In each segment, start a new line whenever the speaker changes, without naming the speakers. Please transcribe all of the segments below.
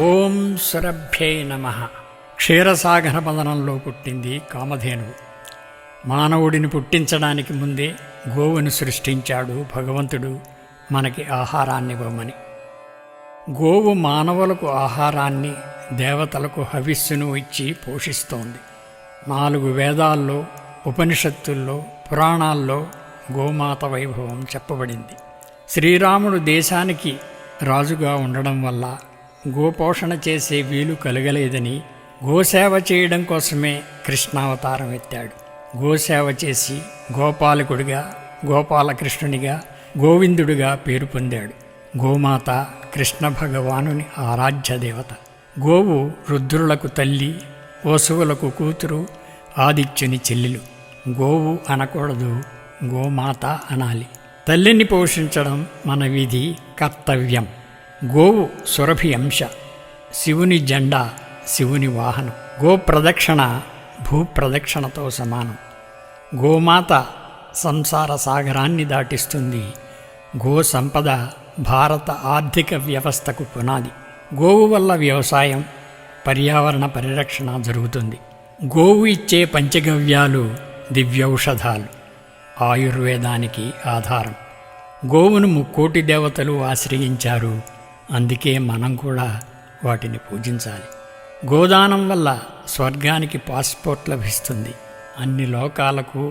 ఓం సురభ్యై నమః. క్షీరసాగర మదనంలో పుట్టింది కామధేనువు. మానవుడిని పుట్టించడానికి ముందే గోవును సృష్టించాడు భగవంతుడు మనకి ఆహారాన్నివ్వమని. గోవు మానవులకు ఆహారాన్ని, దేవతలకు హవిస్సును ఇచ్చి పోషిస్తోంది. 4 వేదాల్లో, ఉపనిషత్తుల్లో, పురాణాల్లో గోమాత వైభవం చెప్పబడింది. శ్రీరాముడు దేశానికి రాజుగా ఉండడం వల్ల గోపోషణ చేసే వీలు కలగలేదని గోసేవ చేయడం కోసమే కృష్ణావతారం ఎత్తాడు. గోసేవ చేసి గోపాలకుడిగా, గోపాలకృష్ణునిగా, గోవిందుడిగా పేరు పొందాడు. గోమాత కృష్ణ భగవానుని ఆరాధ్య దేవత. గోవు రుద్రులకు తల్లి, వసువులకు కూతురు, ఆదిత్యుని చెల్లెలు. గోవు అనకూడదు, గోమాత అనాలి. తల్లిని పోషించడం మన విధి, కర్తవ్యం. గోవు సురభి అంశ, శివుని జెండా, శివుని వాహనం. గో ప్రదక్షిణ భూప్రదక్షిణతో సమానం. గోమాత సంసార సాగరాన్ని దాటిస్తుంది. గో సంపద భారత ఆర్థిక వ్యవస్థకు పునాది. గోవు వల్ల వ్యవసాయం, పర్యావరణ పరిరక్షణ జరుగుతుంది. గోవు ఇచ్చే పంచగవ్యాలు దివ్యౌషధాలు, ఆయుర్వేదానికి ఆధారం. గోవును 3 దేవతలు ఆశ్రయించారు. అందుకే మనం కూడా వాటిని పూజించాలి. గోదానం వల్ల స్వర్గానికి పాస్పోర్ట్ లభిస్తుంది. అన్ని లోకాలకు,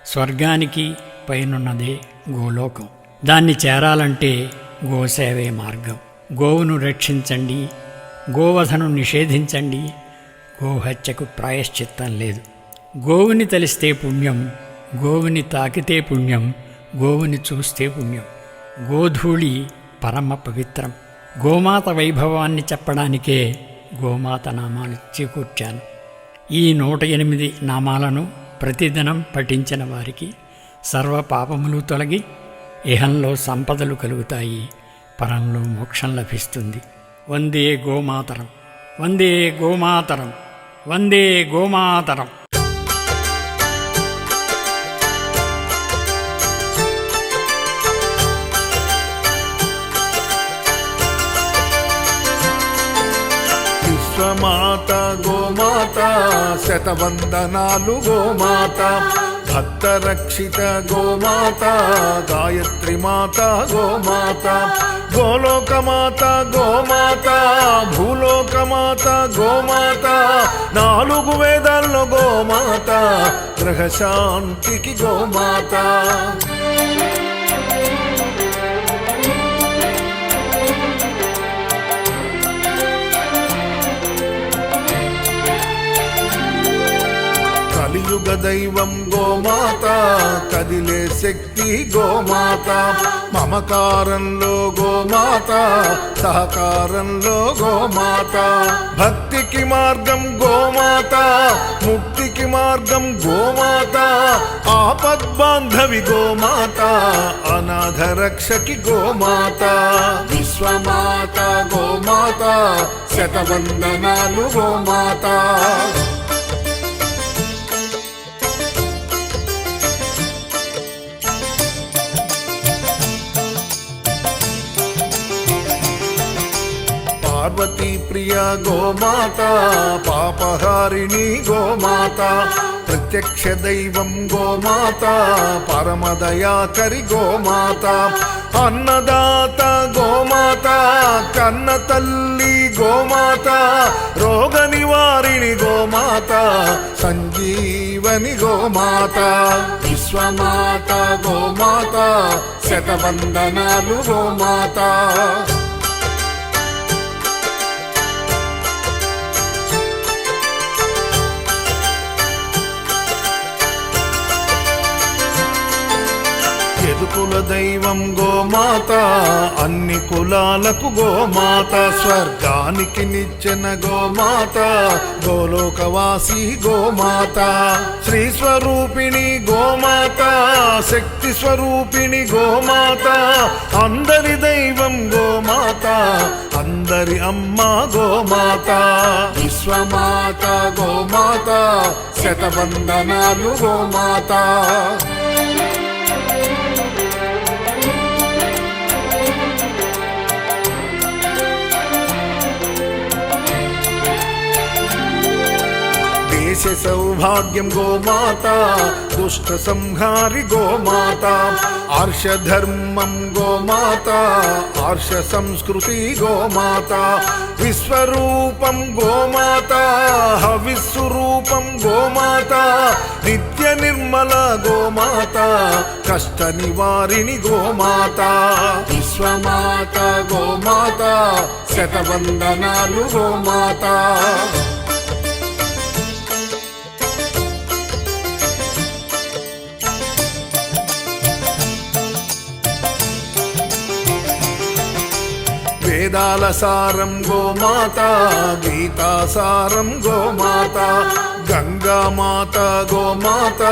స్వర్గానికి పైనున్నదే గోలోకం. దాన్ని చేరాలంటే గోసేవే మార్గం. గోవును రక్షించండి, గోవధను నిషేధించండి. గోహత్యకు ప్రాయశ్చిత్తం లేదు. గోవుని తలిస్తే పుణ్యం, గోవుని తాకితే పుణ్యం, గోవుని చూస్తే పుణ్యం. గోధూళి పరమ పవిత్రం. గోమాత వైభవాన్ని చెప్పడానికే గోమాత నామాలు చేకూర్చాను. ఈ 108 నామాలను ప్రతిదినం పఠించిన వారికి సర్వ పాపములు తొలగి ఇహంలో సంపదలు కలుగుతాయి, పరంలో మోక్షం లభిస్తుంది. వందే గోమాతరం, వందే గోమాతరం, వందే గోమాతరం.
విశ్వమాత గోమాత, శతవందనాలు గోమాత. భక్తరక్షిత గోమాత, గాయత్రి మాత గోమాత. గోలోకమాత గోమాత, భూలోకమాత గోమాత. 4 వేదాల్లో గోమాత, గ్రహశాంతికి గోమాత. కలియుగ దైవం గోమాత, కదిలే శక్తి గోమాత. మమకారంలో గోమాత, సహకారంలో గోమాత. భక్తికి మార్గం గోమాత, ముక్తికి మార్గం గోమాత. ఆపద్బాంధవి గోమాత, అనాథ రక్షకి గోమాత. విశ్వమాత గోమాత, శతవందనాలు గోమాత. పార్వతీ ప్రియ గోమాత, పాపహారిణి గోమాత. ప్రత్యక్ష దైవం గోమాత, పరమదయాకరి గోమాత. అన్నదాత గోమాత, కన్న తల్లి గోమాత. రోగ నివారిణి గోమాత, సంజీవని గోమాత. విశ్వమాత గోమాత, శతవందనాలు గోమాత. కుల దైవం గోమాత, అన్ని కులాలకు గోమాత. స్వర్గానికి నిచ్చెన గోమాత, గోలోకవాసి గోమాత. శ్రీ స్వరూపిణి గోమాత, శక్తి స్వరూపిణి గోమాత. అందరి దైవం గోమాత, అందరి అమ్మ గోమాత. విశ్వమాత గోమాత, శతవందనాలు గోమాత. సౌభాగ్యం గోమాత, దుష్ట సంహారి గోమాత, ఆర్షధర్మం గోమాత, ఆర్ష సంస్కృతి గోమాత, విశ్వరూపం గోమాత, హవిస్వరూపం గోమాత, నిత్య నిర్మల గోమాత, కష్ట నివారిణి గోమాత, విశ్వమాత గోమాత, శతవందనాలు గోమాత. వేదాల సారం గోమాత, గీతాసారం గోమాత, గంగామాత గోమాత,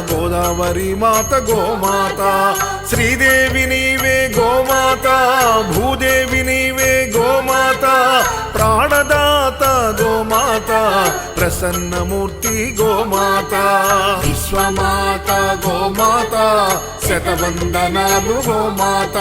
గోదావరి మాత గోమాత, శ్రీదేవి నీవే గోమాత, భూదేవి నీవే గోమాత, ప్రాణదాత గోమాత, ప్రసన్నమూర్తి గోమాత, విశ్వమాత గోమాత, శతవందనాలు గోమాత.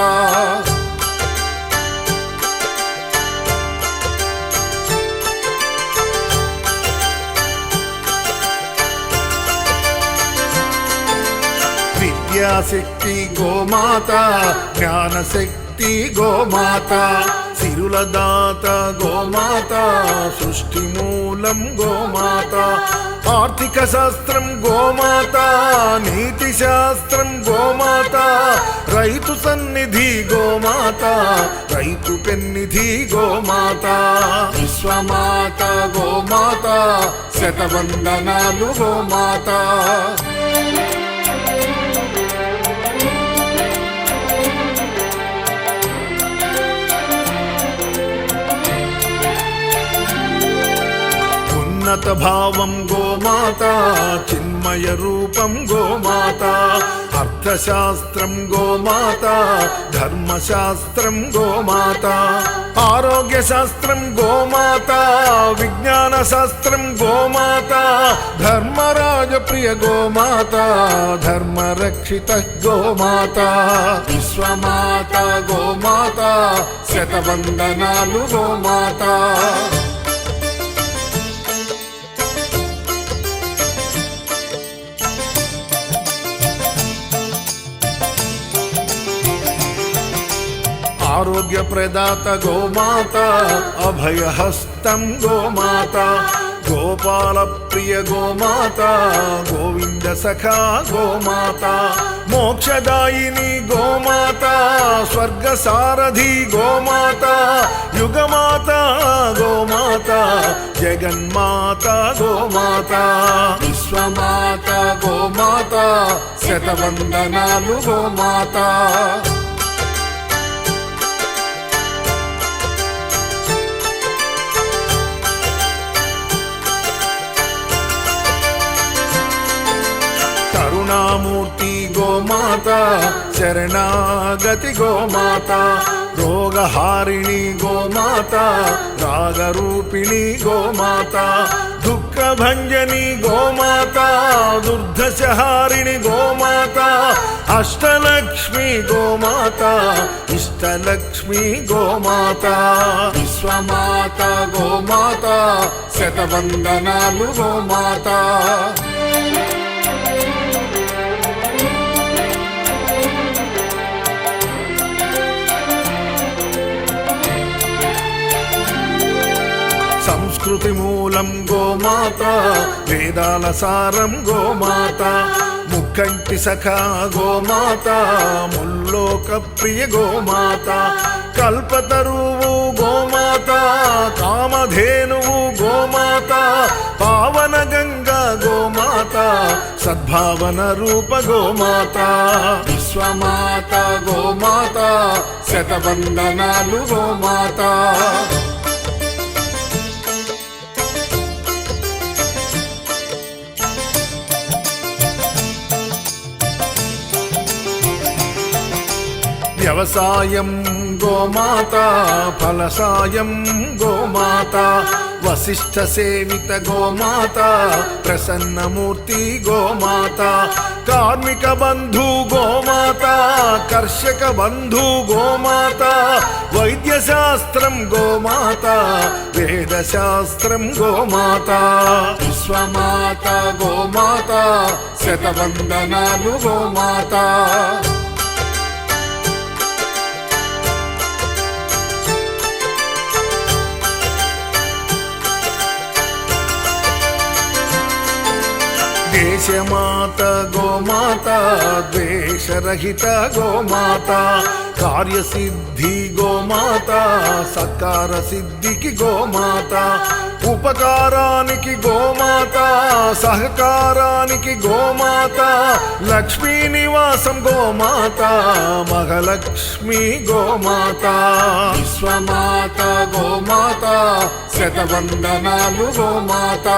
విద్యాశక్తి గోమాత, జ్ఞానశక్తి గోమాత, సిరుల దాత గోమాత, సృష్టి మూలం గోమాత, ఆర్థిక శాస్త్రం గోమాత, నీతి శాస్త్రం గోమాత, రైతు సన్నిధి గోమాత, రైతు పెన్నిధి గోమాత, విశ్వమాత గోమాత, శతవందనాలు గోమాత. ఉన్నత భావం గోమాత, చిన్మయ రూపం గోమాత, అర్థశాస్త్రం గోమాత, ధర్మశాస్త్రం గోమాత, ఆరోగ్య శాస్త్రం గోమాత, విజ్ఞాన శాస్త్రం గోమాత, ధర్మరాజ ప్రియ గోమాత, ధర్మరక్షిత గోమాత, విశ్వమాత గోమాత, శతవందనాలు గోమాత. ఆరోగ్య ప్రదాత గోమాత, అభయహస్తం గోమాత, గోపాల ప్రియ గోమాత, గోవింద సఖా గోమాత, మోక్షదాయిని గోమాత, స్వర్గ సారథి గోమాత, యుగమాత గోమాత, జగన్మాత గోమాత, విశ్వమాత గోమాత, శతవందనాలు గోమాత. కరుణామూర్తి గోమాత, శరణాగతి గోమాత, రోగహారిణి గోమాత, రాగరూపిణి గోమాత, దుఃఖభంజని గోమాత, దుర్దశహారిణి గోమాత, అష్టలక్ష్మి గోమాత, ఇష్టలక్ష్మి గోమాత, విశ్వమాత గోమాత, శతవందనాలు గోమాత. సంస్కృతి మూలం గోమాత, వేదాల సారం గోమాత, ముక్కంటి సఖా గోమాత, ముల్లోక ప్రియ గోమాత, కల్పతరువు గోమాత, కామధేనువు గోమాత, పావన గంగా గోమాత, సద్భావన రూప గోమాత, విశ్వమాత గోమాత, శతవందనాలు గోమాత. వ్యవసాయం గోమాత, ఫలసాయం గోమాత, వశిష్ఠ సేవిత గోమాత ప్రసన్నమూర్తి గోమాత కార్మిక బంధు గోమాత కర్షక బంధు గోమాత వైద్య శాస్త్రం గోమాత వేద శాస్త్రం గోమాత విశ్వమాత గోమాత శతవందనాలు గోమాత దేశమాత గోమాత ద్వేషరహిత గోమాత కార్యసిద్ధి గోమాత సత్కార సిద్ధికి గోమాత ఉపకారానికి గోమాత సహకారానికి గోమాత లక్ష్మీ నివాసం గోమాత మహాలక్ష్మి గోమాత విశ్వమాత గోమాత శతవందనాలు గోమాత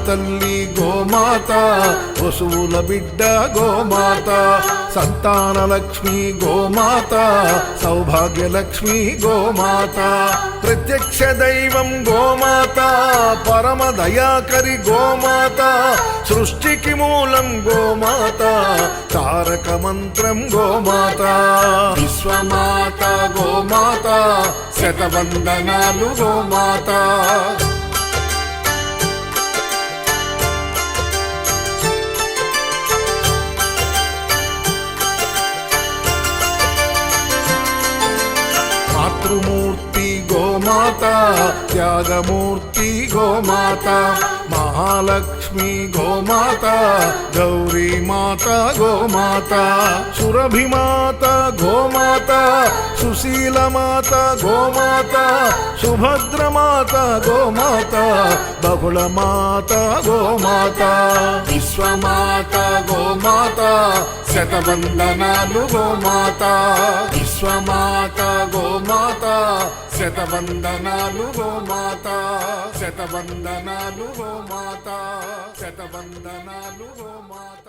తల్లి గోమాత వసువుల బిడ్డ గోమాత సంతాన లక్ష్మి గోమాత సౌభాగ్యలక్ష్మి గోమాత ప్రత్యక్ష దైవం గోమాత పరమ దయాకరి గోమాత సృష్టికి మూలం గోమాత తారక మంత్రం గోమాత విశ్వమాత గోమాత శతవందనాలు గోమాత మాతృమూర్తి గోమాత త్యాగమూర్తి గోమాత మహాలక్ష్మి గోమాత గౌరీ మాత గోమాత సురభిమాత గోమాత సుశీలమాత గోమాత సుభద్రమాత గోమాత బహుళమాత గోమాత విశ్వమాత గోమాత శతవందనాలు గోమాత విశ్వమాత గోమాత శతవందనాలు గోమాత శతవందనాలు గోమాత శతవందనాలు గోమాత